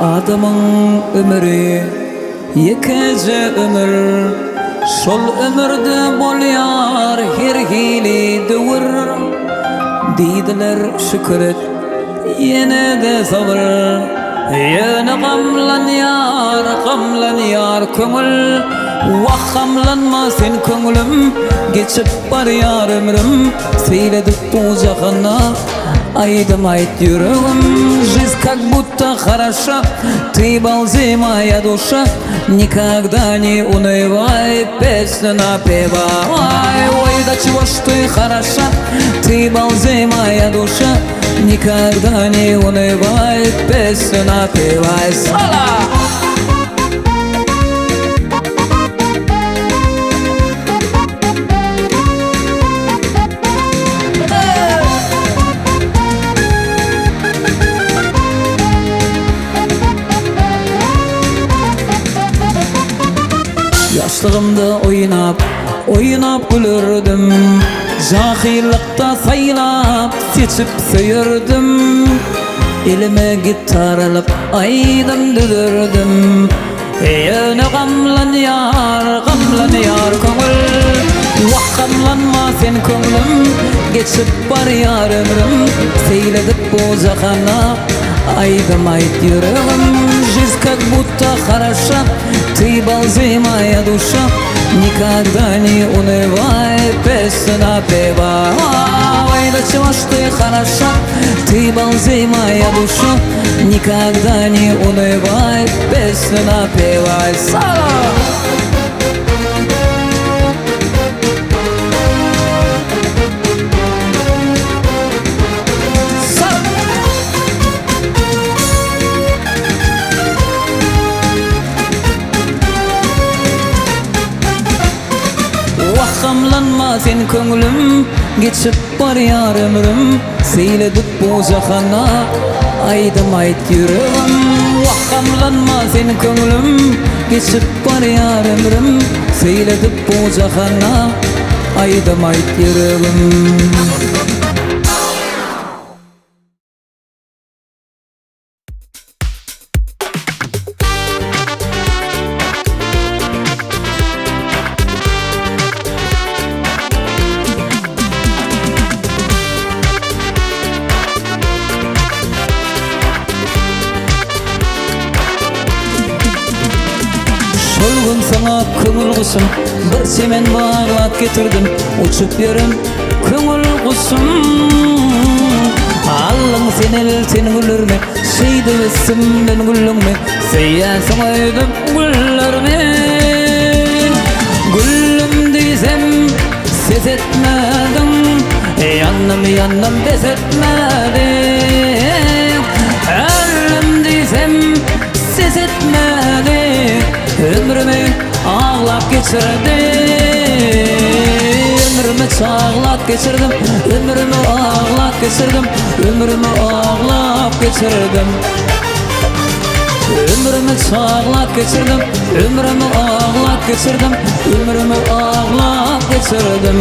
Adamın ömrü yekece ömür, şol ömürde bolyar her hili dövür. Didiler şükret yine de sabır, yine gamlan yar köngül. Vah gamlanma sen köngülüm, geçip bar yar ömrüm. Seyledip bu cahana aydım ayt yüreğim. Жизнь как будто хороша, ты балзи моя душа. Никогда не унывай, песню напевай. Ой, да чего ж ты хороша, ты балзи моя душа. Никогда не унывай, песню напевай. Соло! Yaşlığımda oynap gülürdüm, cahillikta saylap seçip söyürdüm. Elime gitar alıp aydım düdürdüm. Yine gamlan yar köngül. Vah gamlanma sen köngülüm, geçip bar yar ömrüm. Seyledip bu cahana aydım ayt yüreğim. Жизнь как будто хороша, ты балзи моя душа. Никогда не унывай, песню напевай. Ой, да чего ж ты хороша, ты балзи моя душа. Никогда не унывай, песню напевай. Соло! Gamlanma sen köngülüm, geçip bar yar ömrüm. Seyledip bu cahana aydım ayt yüreğim. Vah gamlanma sen köngülüm, geçip bar yar ömrüm. Seyledip bu cahana aydım ayt yüreğim. Solgun sana köngül kuşum, bir semen bağlap getirdim. Uçup yerim köngül kuşum. Allın sen elten gülürme, şeydi üstümden gülürme. Seyyansın öydüm gülürme. Gülüm diysem ses etmedim, yanım pes etmedim. Ölüm diysem ses etmedim. Ömrümü ağlap geçirdim, ömrümü çağlap geçirdim. Ömrümü ağlap geçirdim, ömrümü ağlap geçirdim. Ömrümü çağlap geçirdim, ömrümü ağlap geçirdim. Ömrümü ağlap geçirdim.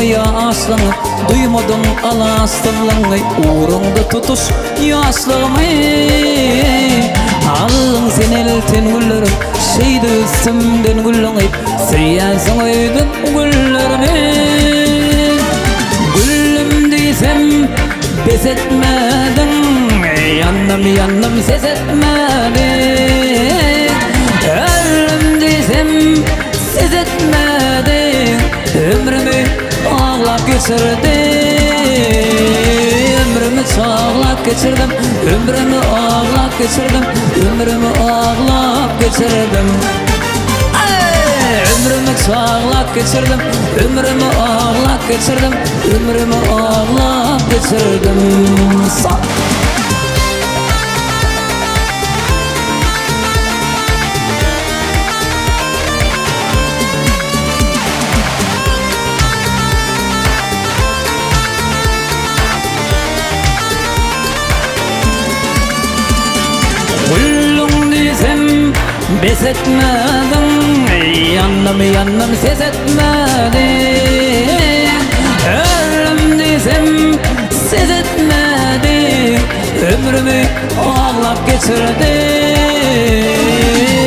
Ya aslını duymadın alaslanı, uğrunda tutuş yaşlığımı. Allın sen elten gülürüm, şeydi üstümden gülürüm. Seyyansın öydüm gülürümü. Gülüm diysem pes etmedin, yanım ses etmedin. Ölüm diysem ses etmedin. Ömrümü ağlap geçirdim, ömrümü çağlap geçirdim. Ömrümü ağlap geçirdim, ömrümü ağlap geçirdim. Ömrümü çağlap geçirdim, ömrümü ağlap geçirdim. Ömrümü ağlap geçirdim. bes etmedin, yanım ses etmedin. Ölüm desem ses etmedin, ömrümü ağlap geçirdim.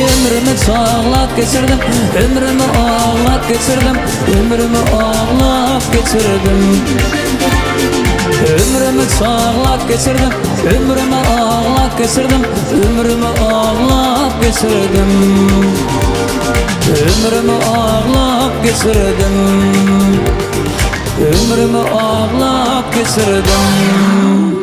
Ömrümü çağlap geçirdim, ömrümü ağlap geçirdim, ömrümü ağlap geçirdim. Ömrümü çağlap geçirdim, ömrümü ağlap geçirdim, ömrümü ağlap geçirdim. Ömrümü ağlap geçirdim, ömrümü ağlap geçirdim.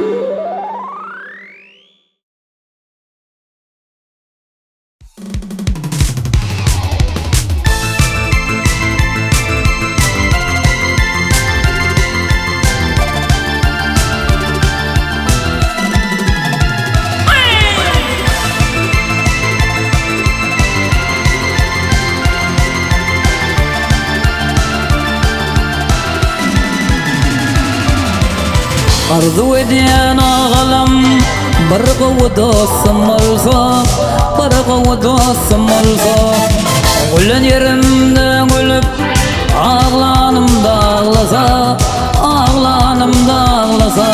Arzu ediyen ağalam bir kavudasım olsa, bir kavudasım olsa, gülen yerimde gülüp ağlanımda ağlasa, ağlanımda ağlasa,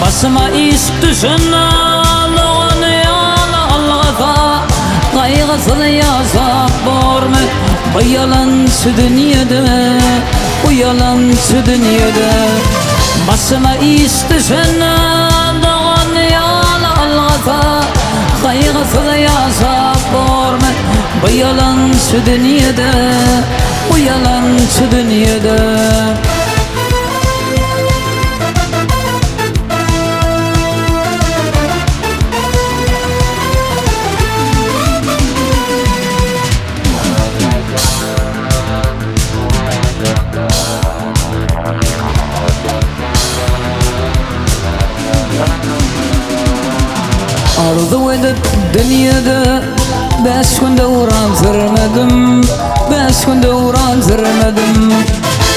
başıma iş düşün ağlığını ağlasa, kaygısını yazap var mı bu yalancı dünyada, bu yalancı dünyada? Başıma iş düşen dağın yalanlasa, kaygısız yaşap var mı bu yalancı dünyada, bu yalancı dünyada? Arzu edip dünyada 5 gün devran sürmedim, 5 gün devran sürmedim.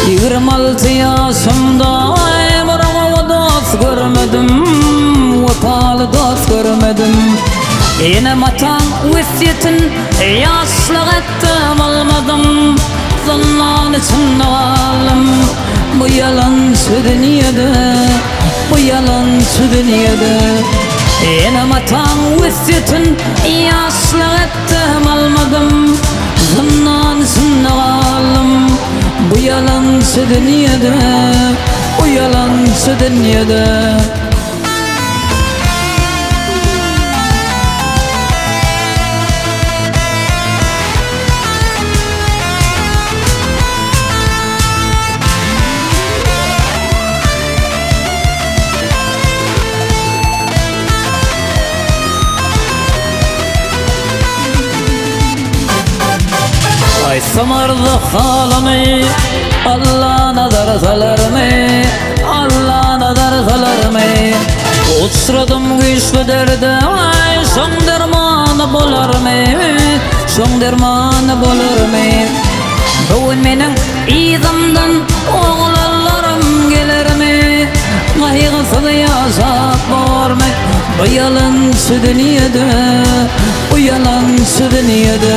26 yaşımda bir dost görmedim, vefalı dost görmedim. Yine matan vesiyetin yaşlık ettim almadım, zannan içinde kaldım bu yalancı dünyada, bu yalancı dünyada. Yine matan vesiyetin yaşlık ettim almadım, zannan içinde kaldım bu yalancı dünyada, bu yalancı dünyada. Ay samardı halımı, Allah nazar salarımı, Allah nazar salarımı. Uçradım güçlü derde, ay son dermanı bular mı, son dermanı bular mı? Bugün benim izimden oğlanlarım gelir mi? Kaygısız yaşap var mı bu yalancı dünyada, bu yalancı dünyada?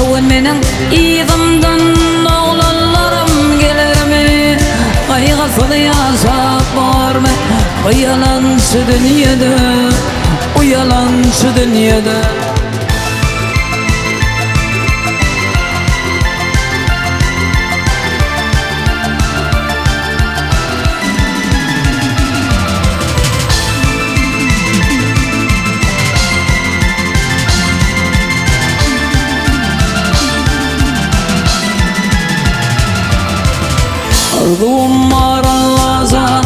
Bugün benim izimden oğlanlarım gelir mi? Kaygısız yaşap var mı bu yalancı dünyada, bu yalancı dünyada? Arzum var Allah'a,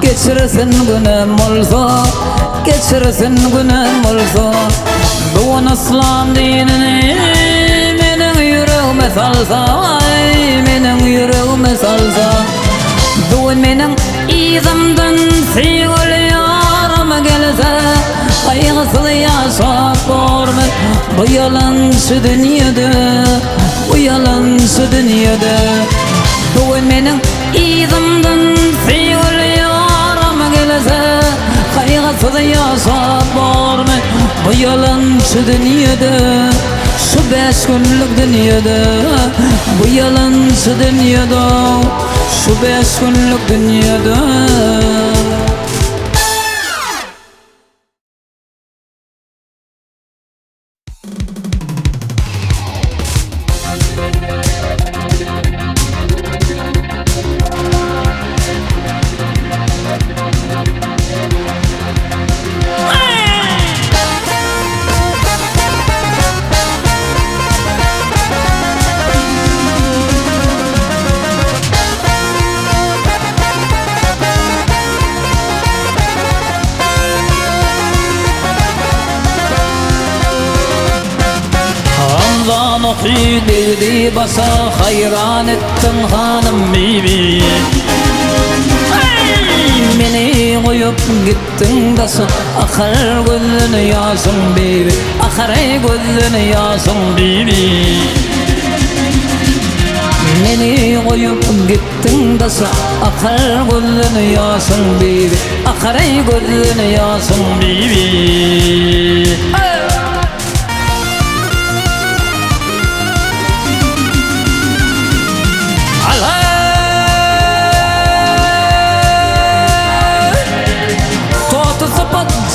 geçirsin günüm olsa, geçirsin günüm olsa. Bu İslam dinini benim yüreğime salsa, benim yüreğime salsa. Bu benim izimden sevgili yarım gelse, kaygısız yaşap var mı bu yalancı dünyada, bu yalancı dünyada? Bugün benim izimden sevgili yarım gelse, kaygısız yaşap var mı bu yalancı dünyada, şu 5 günlük dünyada, bu yalancı dünyada, şu 5 günlük dünyada. Ramazan oxuy derdi basa hayran ettin hanım bibi. Meni koyup gittin dasa akar gözünü yasın bibi, akar gözünü yasın bibi. Meni koyup gittin dasa akar gözünü yasın bibi, akar gözünü yasın bibi.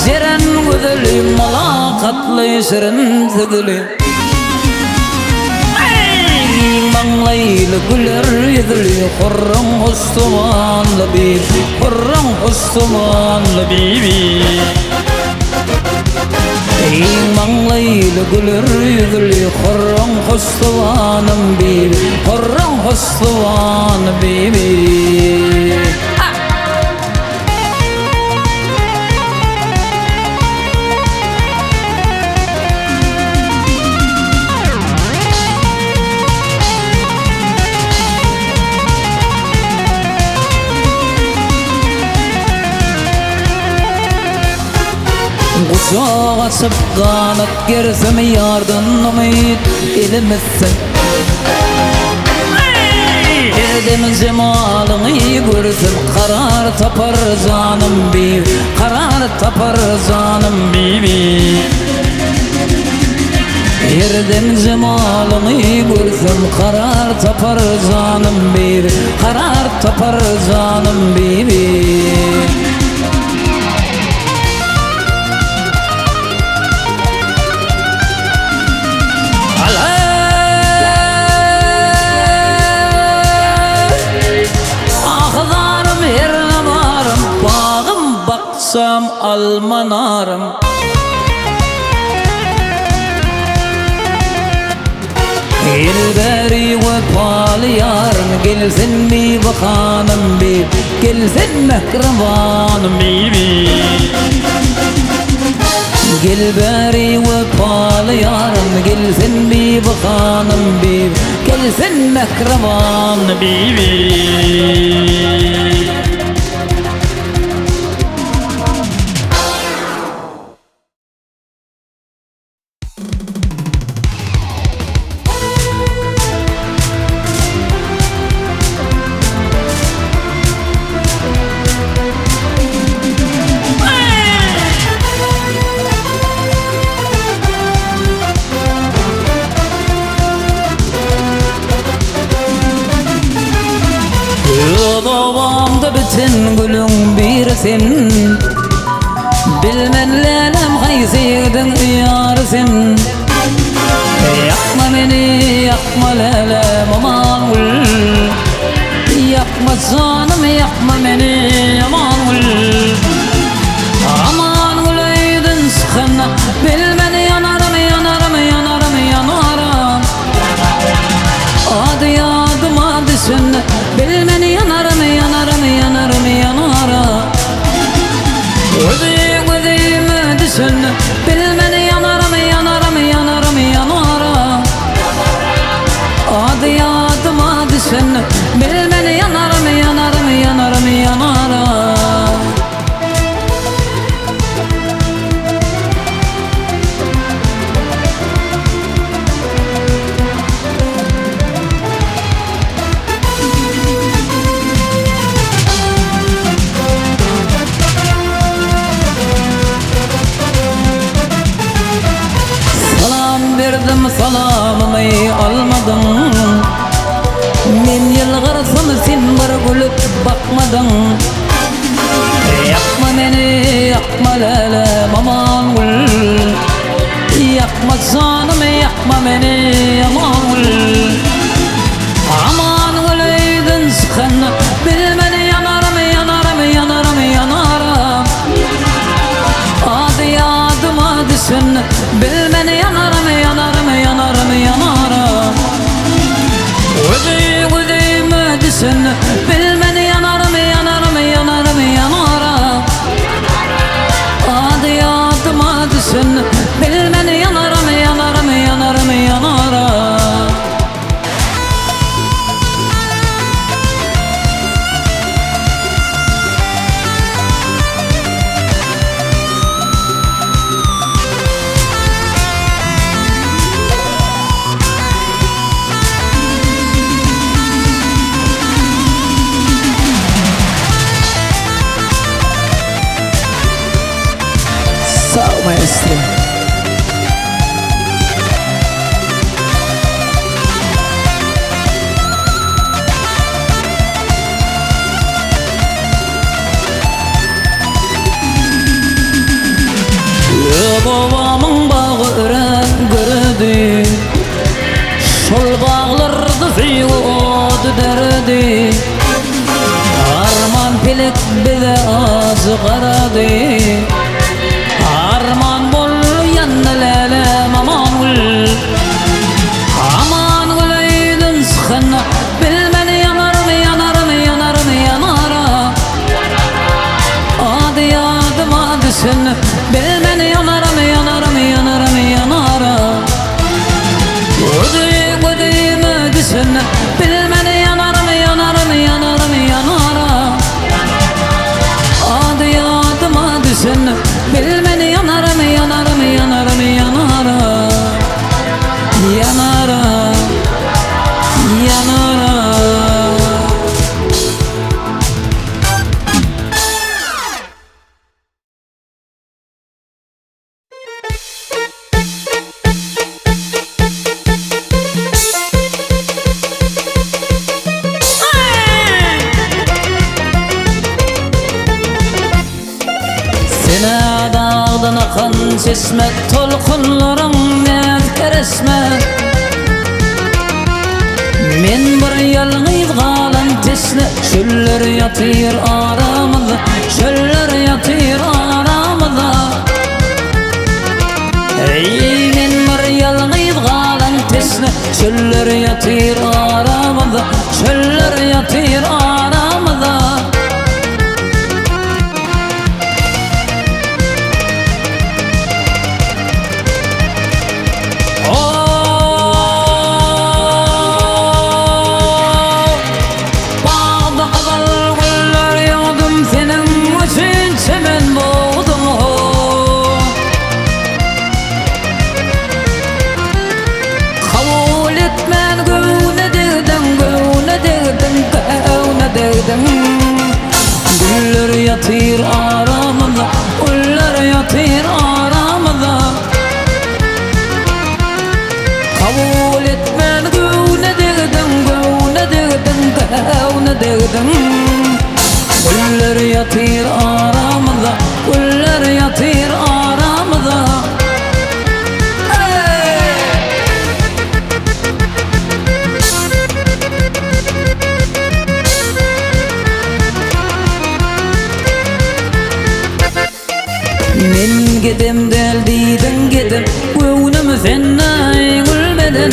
Zeren güzeli malakatlı şirin zıgılı, Manglaylı güler yüzlü Hurram Osmanlı bibi, Hurram Osmanlı bibi. Manglaylı güler yüzlü Hurram Osmanlı bibi, Hurram Osmanlı bibi. Kucağa açıp kanat gersem yardan ümit edemezsen, Erdem cemalını görsem karar tapar canım bibi, karar tapar canım bibi. Erdem cemalını görsem karar tapar canım bibi, karar tapar canım bibi. Baksam almanarım, Elberi vefalı yarım, gelsin bir bakanım bir, gelsin mehrebanım bibi. Elberi vefalı yarım, gelsin bir bakanım bir, gelsin mehrebanım bibi. Doğamda bütün gülüm bir sen, bilmen lelem haysiydin yar sen. Yakma beni, yakma lelem aman gül, yakma canım, yakma beni aman gül. Aman gül öydün sıkına, bilmen yanarım, yanarım, yanarım, yanarım. Adı yadıma düşün, bilmen yanarım, yanarım, yanarım, yanarım. Ödeyime düşün, bilmen yanarım, yanarım, yanarım, yanarım. verdim salamımı almadın. Men yılgırsın sen bir gülüp bakmadın. Yakma beni yakma lelem aman gül. Yakma canım yakma beni aman gül. Aman gülüydün sıkın bilmeni yanarım yanarım yanarım yanarım. Adı yadıma düşün bilmeni yanarım yanarım yanarım yanarım. Ödüğümü düşün bilmeni yanarım yanarım yanarım yanarım. Adı yadıma düşün bilmeni yanarım yanarım yanarım yanarım. Sağ maestro. Babamın bağı gördü, şol bağlardı fiyodu derdi. Arman pelek bile azı karadı. Arman bol yandı lelem aman gül. Aman gülüydün sıkın bilmeni yanarım yanarım yanarım yanarım. Adı yadıma düşün bilmeni yanarım yanarım yanarım yanarım. Ödüğümü düşün bilmeni yanarım yanarım yanarım yanarım. Adı yadıma düşün bilmeni yanarım yanarım yanarım yanarım. Yanarım yanarım. Sene dağdan akan çeşme tolkunların nezkeresme. Men bir yalnız kalan teşne çöller yatır aramızda, çöller yatır aramızda. Ey men bir yalnız kalan teşne çöller yatır aramızda, çöller yatır aramızda. Güller yatır aramızda, güller yatır aramızda. Kabul etmen güne degdin, güne degdin, güne degdin. Güller yatır aramızda, güller yatır aramızda. Men gidem deldiden gidem Gönüm senne gülmeden.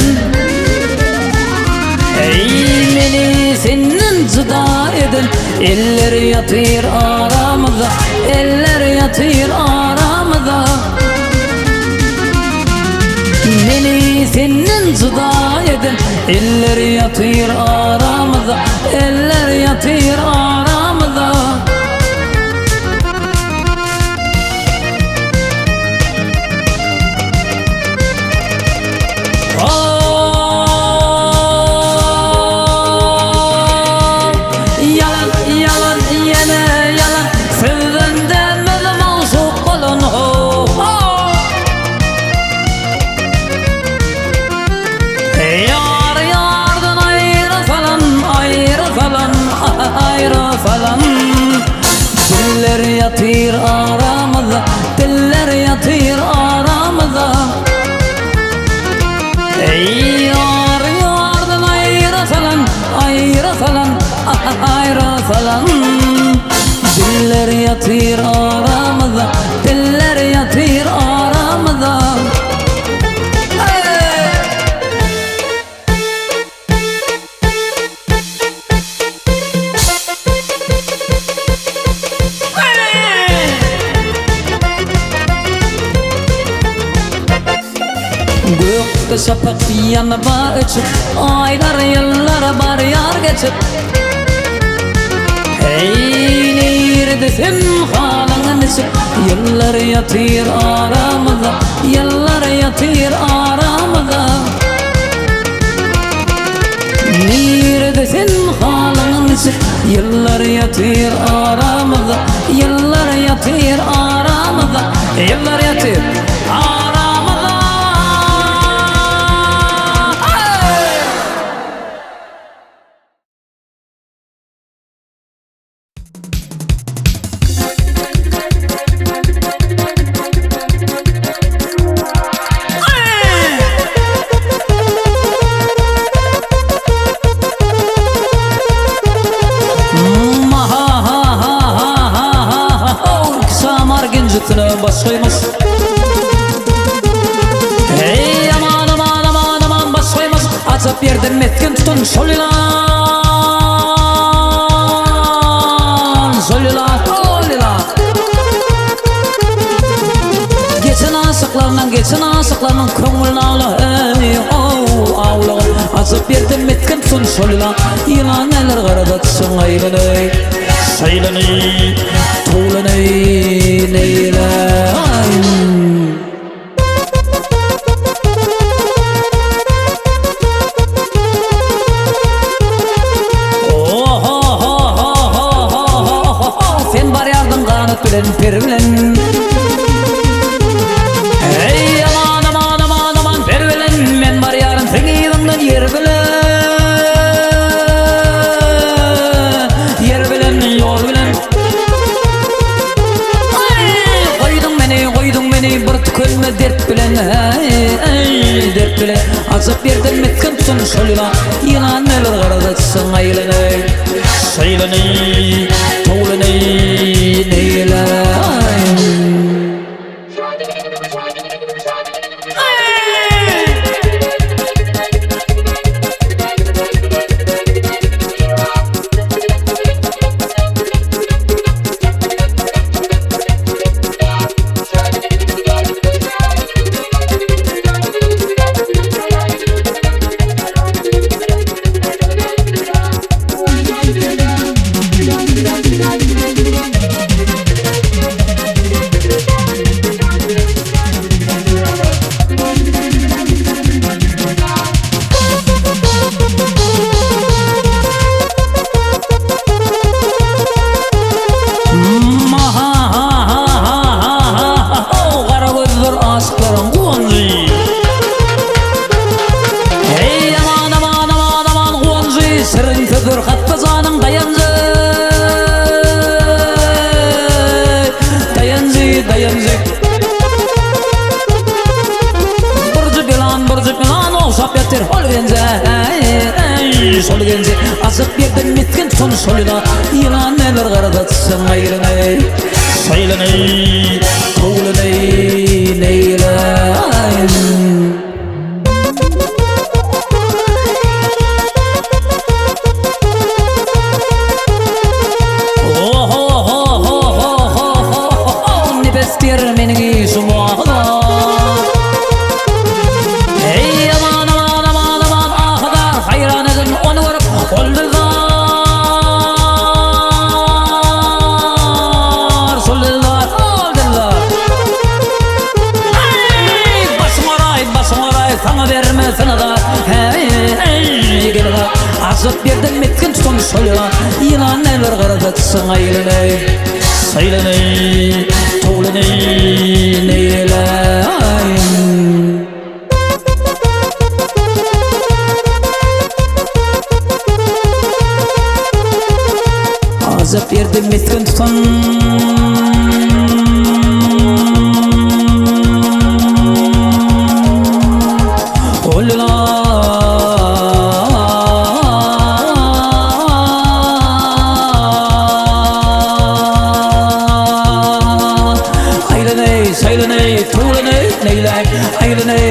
Ey meni senin cıda edin. Eller yatır aramızda, eller yatır aramızda. Meni senin cıda edin. Eller yatır aramızda, eller yatır aramızda. yatır aramızda, diller yatır aramızda. Ey yar yardan ayırasalan, ayırasalan, ayırasalan. Diller yatır aramızda, diller yatır aramızda. Gökte şafak yanıma uçup, aylar yıllar var yar geçip. Hey neredesin halın içip, yıllar yatır aramızda, yıllar yatır aramızda. Neredesin halın içip, yıllar yatır aramızda, yıllar yatır aramızda, yıllar yatır aramızda. Başlaymış. Hey aman aman aman aman başlaymış. Açıp yerden metken tutun şol ilan, şol ilan, şol ilan. Geçen aşıklarından, geçen aşıklarının köngülünü ağla. Hey oh ağla. Açıp yerden metken tutun şol ilan. İlan eller karada tutsun aylanay, saylanay, tuğlanay, neylay. Sen bar yardım kanıt bilen per bilen. Hey aman aman aman aman per bilen. Men bar yarın sen yığından yer bilen. Yer bilen yol bilen. Koydun beni bir tükönme dert bilen. Dert bilen. Azap yerden metken tutun şol ilan. Yılan neler karada tutsun aylanay, saylanay, tuğlanay, neylay. Sol genci azıp yerden mitken son soluna. Yılan neler karada tutsun aylanay, saylanay, tuğlanay, neylay. Nefes der menin işim ağda. Hey aman aman aman aman ahda hayran edin onu vurup oldular, soldular, oldular. Basın oray sana verme sana da. Hey gel da azıp yerden metken tutun şoluna. Yılan neler karada tutsun aylanay, saylanay, tuğlanay, neylay. Azap yerden metken tutan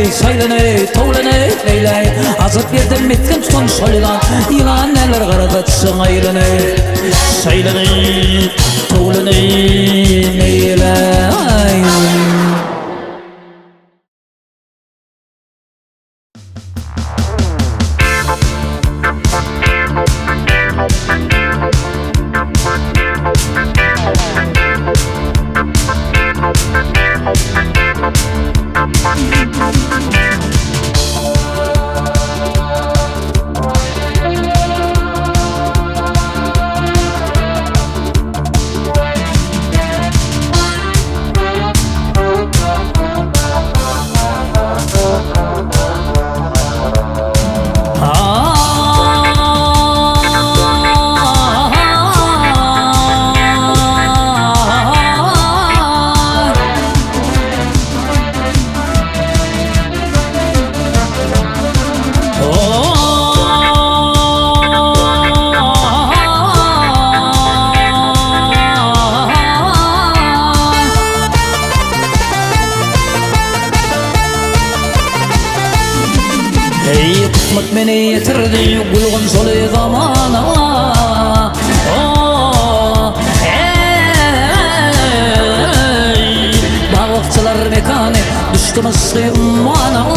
saylanay, tavlanay, leylay. Azıp yerden metken tutan şaylan, yılan neler karabatsın aylanay. Saylanay, tavlanay, leylay. Kısmet beni yitirdi gulgun solu zamana. Balıkçılar mekanı düştü mısrı ummana.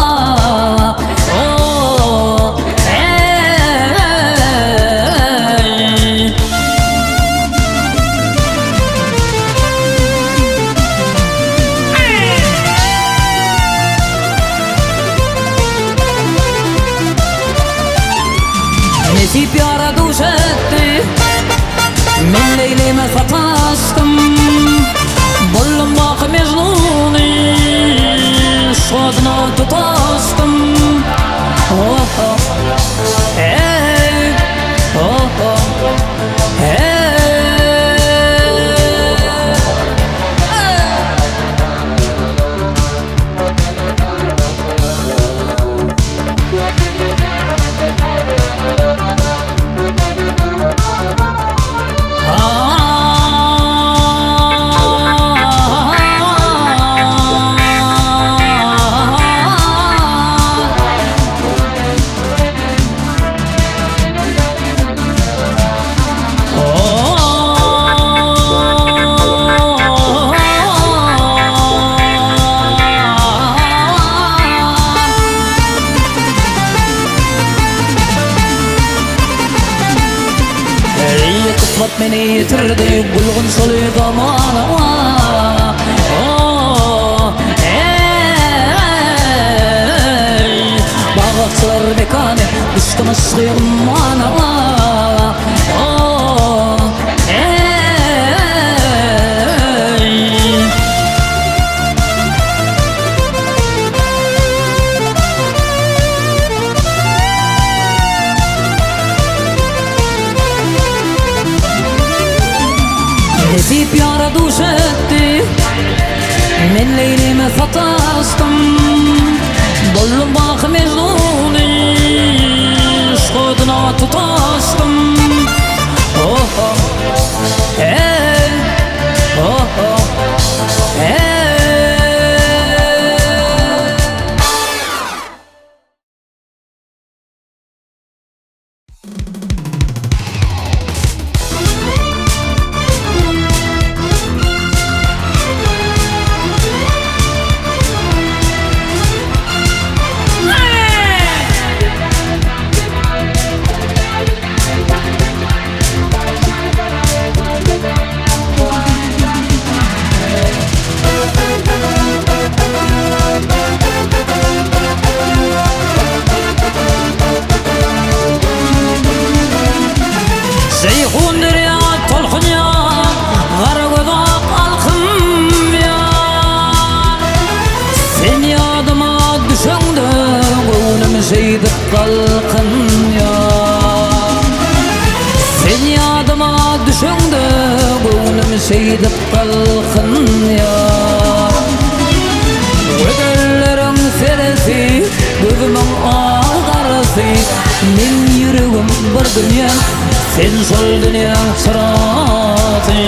Nesip yara duş etti, men leylime sataştım. Bollum bak mecnuni, şadına tutaştım. Oh oh, hey, oh oh, hey. Kısmet beni yitirdi gulgun solu zamana. Balıkçılar mekanı düştü mısrı ummana. Nesip yara duş etti, men leylime sataştım. Bollum bak mecnuni, şadına tutaştım. Oh oh, hey, oh oh, hey. Zeyhun derya tolhun ya, gargıda kalkım ya. Sen yadıma düşende gönlüm seydip kalkın ya. Sen yadıma düşende gönlüm seydip kalkın ya. Öderlerim seresi, gözümün ağarası. Men yüreğim bir dünya, sen sol dünya sıratı.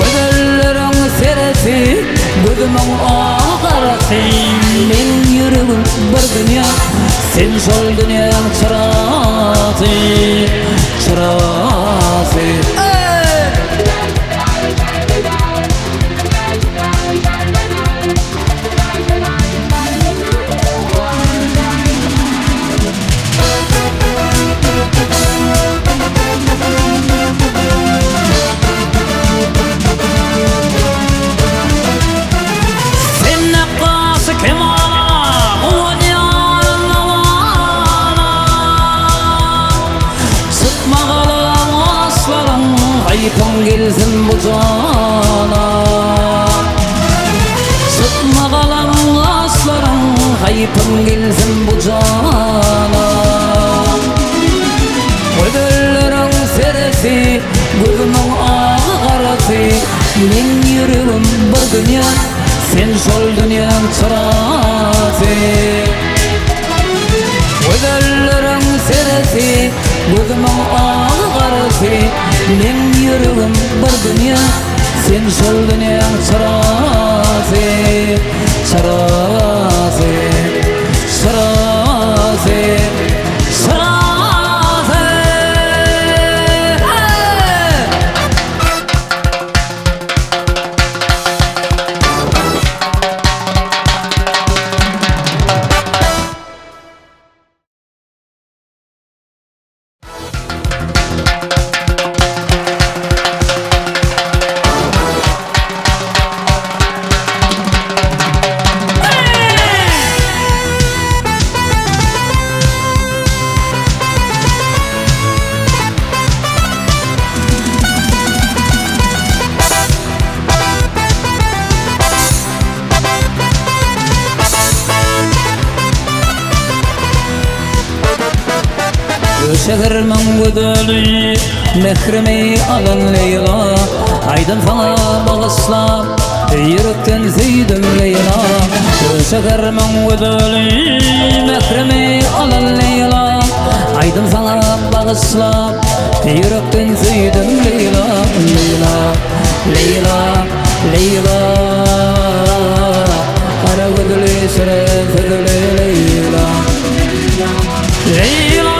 Öderlerim seresi, gözümün ağarası. Men yüreğim bir dünya, sen şol dünyanın çırası, çırası. Ayıpım gelsin bu cana, sıkma kalan aslarım. Ayıpım gelsin bu cana. Gözlerin serisi, gözümün ağı karası. Men yüreğim bir dünya, sen şol dünyanın çırası. Gözlerin serisi, gözümün ağı karası. Men yüreğim bir dünya, sen şol dünyanın çırası, çırası, çırası, çırası. Şehirmen güdülü mehrimi alan Leyla, aydın sana bağışla yürekten sevdim Leyla. Şehirmen güdülü mehrimi alan Leyla, aydın sana bağışla yürekten sevdim Leyla. Leyla, Leyla, Leyla, kara güdülü şerefli Leyla. Leyla,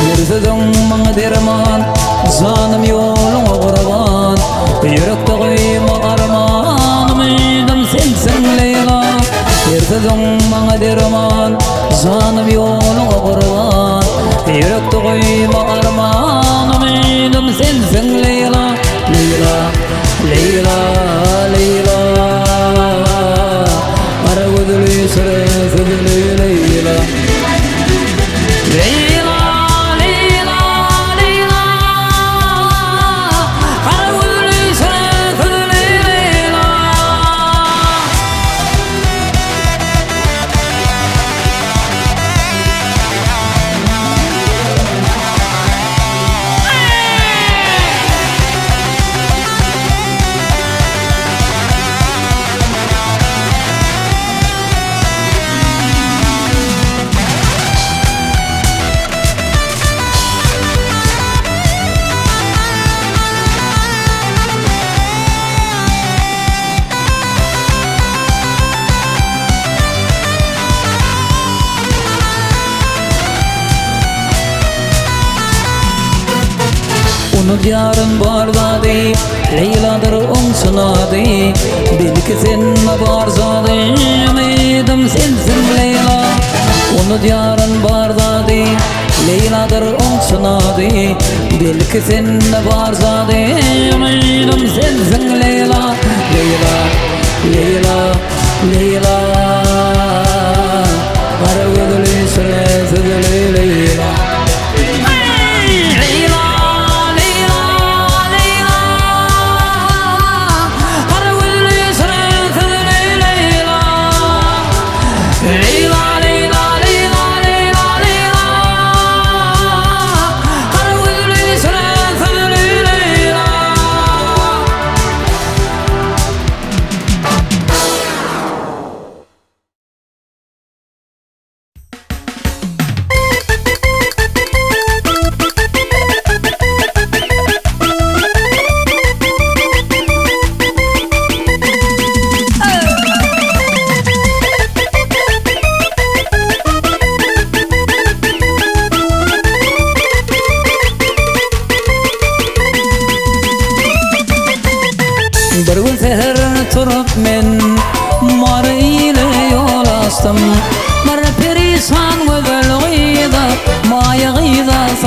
Yürzüdün bana derman, canım yoluna kurban. Yürekte koyma arman, ümidim sensin Leyla. Yürzüdün bana derman, canım yoluna kurban. Yürekte koyma arman, ümidim sensin Leyla. Leyla, Leyla, Leyla, kara gözlü şerefli Leyla. Leyla, Onu diyarın barzadı, Leyla'dır on sınadı. Belki sen barzadı, ümidim sensin Leyla. Onu diyarın barzadı, Leyla'dır on sınadı. Belki sen barzadı, ümidim sensin Leyla. Leyla, Leyla, Leyla, kara gözlü şerefli Leyla. Leyla, Leyla,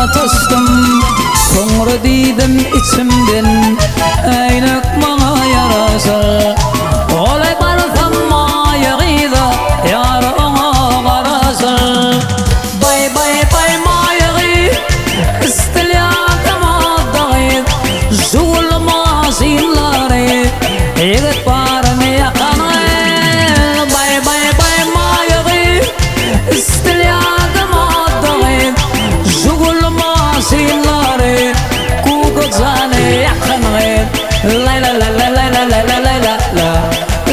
yoluma tostum Soňra diýdim içimden Eýnek maňa yarasa Olay barsam maýa gyza Ýar oňa garasa Bay bay bay maýa gy istilýadym odagy Zulma zinlary Egit barmy ýakany Bay bay bay maýa gy istilýadym odagy Zulma zinlary Kugu jany ýakany La la la la la la la la la la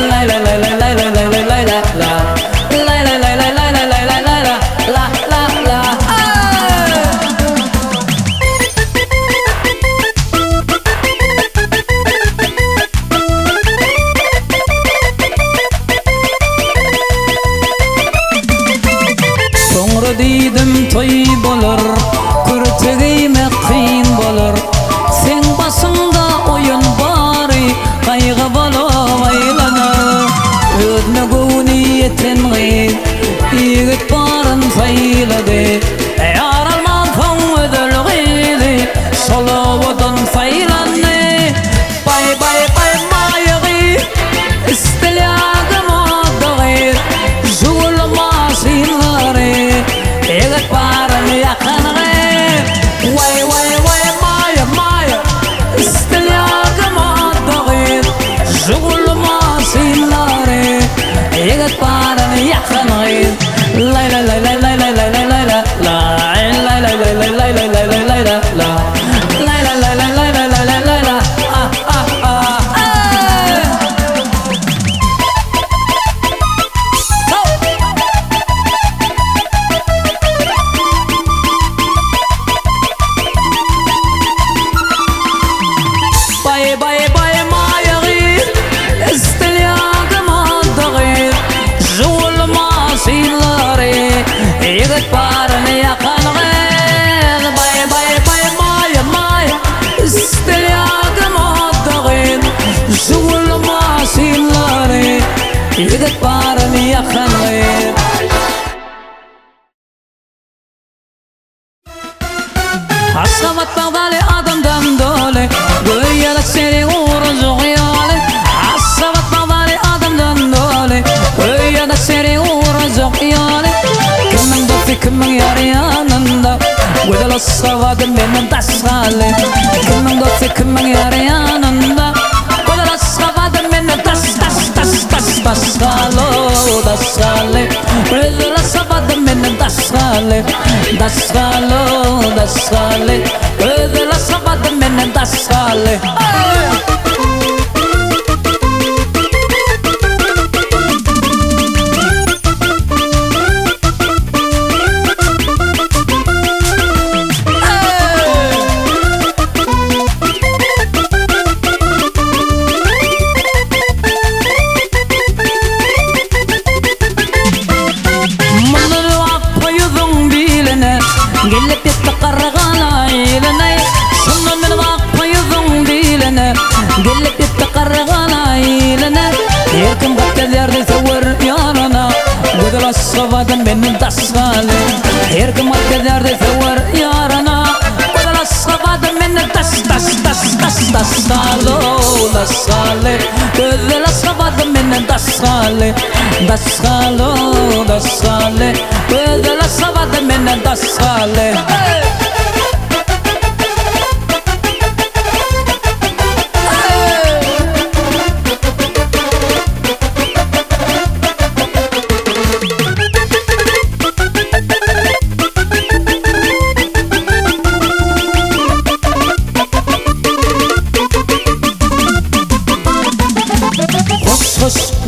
La la la la la la la la la la la La la la la la la la la la la la la Soňra diýdim toy bolar Kürtegime kyn bolar Sen başyňda oyun bary Kaýga bolup aýlanar Ödüne göwni ýetengi Ýigit baryn saýlady Ýar alman soň ödülgidi Solowadan saýlany Bay bay bay maýa gy istilýadym odagy Zulma zinlary Egit baryn ýakany Way way way maýa maýa istilýadym odagy Zulma zinlary Egit baryn ýakany La la la la la la la la la la la La la la la la la la la la la la La la la la la la la la la la ah ah ah Bay bay bay maýa gy istilýadym odagy Zulma zinlary Egit baryn ýakany Bay bay bay maýa maýa istilýadym odagy Zulma zinlary Egit baryn ýakany Aşgabat bagdaly adamdan dole Göýelek seni uruzuk ýaly Aşgabat bagdaly adamdan dole Göýelek seni uruzuk ýaly Kimmiň dosty kimmiň ýary ýanynda Gödel aşgabat menden daşgaly Kimmiň dosty kimmiň ýary ýanynda Gödel aşgabat menden daş daş daş daş daşgaly daşgaly Gödel aşgabat menden daşgaly daşgaly daşgaly Gödel aşgabat menden daşgaly Gelip yetti qarğan aýlany Şundan meni bakma ýüzüň dilene Gelip yetti qarğan aýlany Erkim gatdelerde sewer ýarana Gödel aşgabadan menden daşgaly Erkim gatdelerde sewer ýarana Gödel aşgabadan menden daş daş daş daş daşgaly daşgaly Gödel aşgabadan menden daşgaly daşgaly daşgaly Gödel aşgabadan menden daşgaly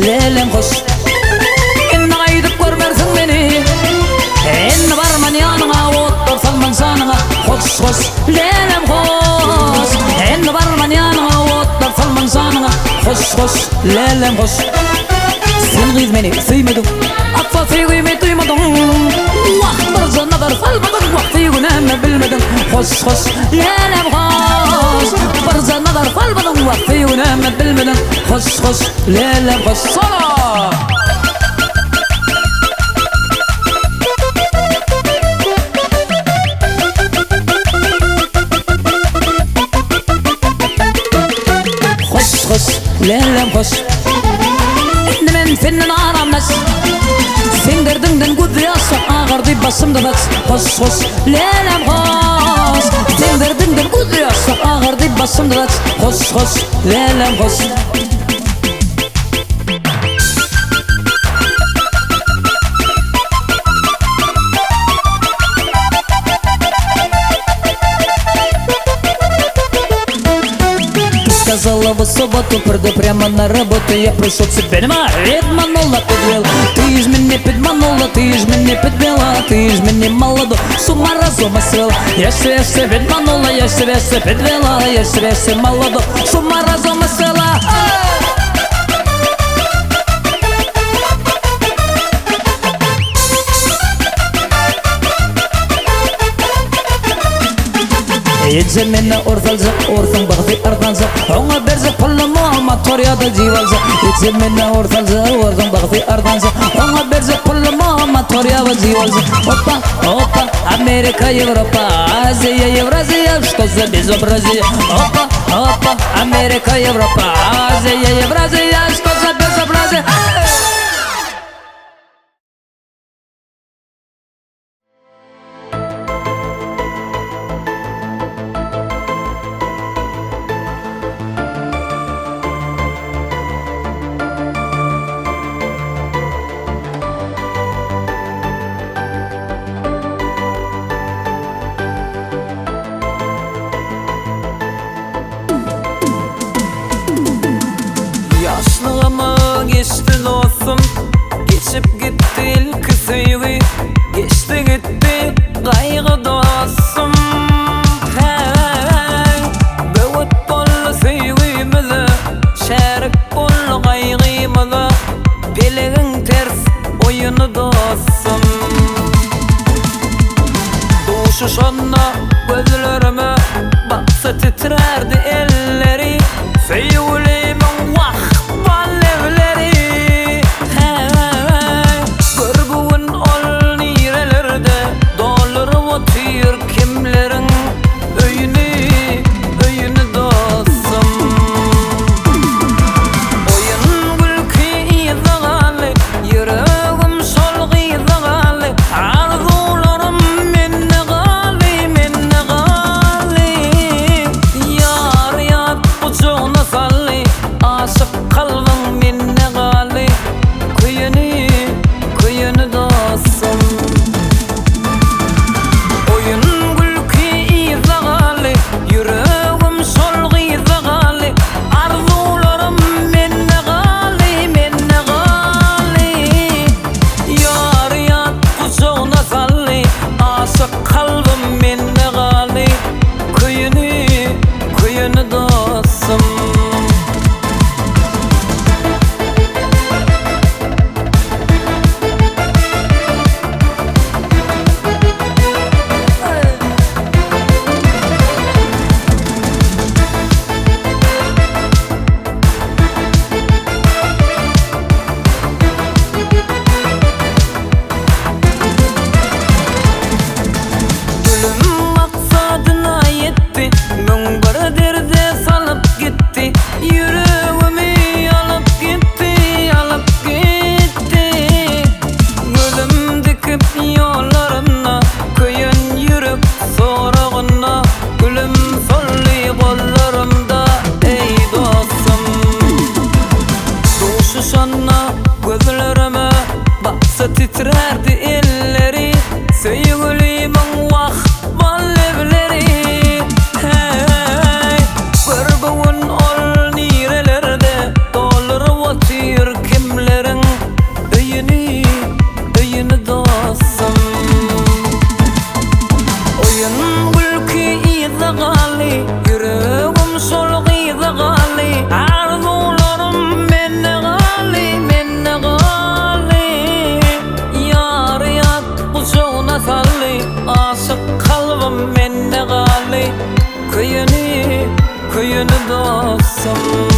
Lelem hoş Enni gaýdyp görmersiň meni Enni barman ýanyňa otlar salman sanyňa Hoş hoş lelem hoş Enni barman ýanyňa otlar salman sanyňa Hoş hoş lelem hoş Sen gyz meni süýmedin Atsa süýgümi duymadın Wagt bir janadar salmadın Wagty günäme bilmedin Hoş hoş lelem hoş Bir janadar salmadın Wagty günäme bilmedin Hoş hoş lelem hoş Sala lelem hoş. Men senin aramaz. Sen derdingden göz yaşı ağırdı başımda bas. Hoş hoş lelem hoş. Sen derdingden göz yaşı ağırdı başımda bas. Hoş hoş lelem hoş. Сказала в субботу, приду прямо на работу. Я пришел к себе, підманула, підвела. Ти ж мене підманула, ти ж мене підвела. Ти ж мене молоду, з ума разом свела. Я ще підманула, я ще підвела. Я ще молоду, з ума разом свела. يتزمنا أرثلزق أرثن بغضي أرثنزق هما برزق كل ما طريقة جيوالزق يتزمنا أرثلزق أرثن بغضي أرثنزق هما برزق كل ما طريقة جيوالزق أوبا أوبا أمريكا يوروبا آسيا يوراسيا что за безобразие أوبا أوبا أمريكا يوروبا آسيا يوراسيا что за безобразие. Yaşlığıma geçti dostum, geçip gitti ilk sevgi. Geçti gitti kaygı dostum. Hey, büyük bollu sevgimize, şerik bollu kaygımıza. Bilegin ters oyunu dostum. Doğuşu şonna gözlerime baksa titrerdi elleri. Sevgilimin vah balevleri. Görgün ol nirelerde dolur otur kimlerin öyünü dostum. Oyun gülkü izağalı, yüreğim solgu izağalı. Arzularım minne gali, minne gali. Yar yat uçuğuna salli, aşık kalbin minne gali. Kuyunu dostum. Oyun gülkü izağalı, yüreğim solgu izağalı. Arzularım minne gali, minne gali. Yar yat kucağına salli, aşık kalbim minne gali. Kuyunu dostum. Gülüm maksadına yetti, gün bir derde salıp gitti. Yüreğimi alıp gitti, alıp gitti. Gülüm dikip yollarına, köyün yürüp sorağına. Gülüm solli kollarımda ey dostum. Doğuşu şanna gözlerime baksa titrerdi elleri. Sevgilimin vah balevleri. Hey, görgün ol nirelerde dolur otur kimlerin öyünü dostum. Oyun gülkü izağalı, yüreğim solgu izağalı. Arzularım minne gali, minne gali. Yar yat kucağına salli, aşık kalbim minne gali. Kuyunu dostum.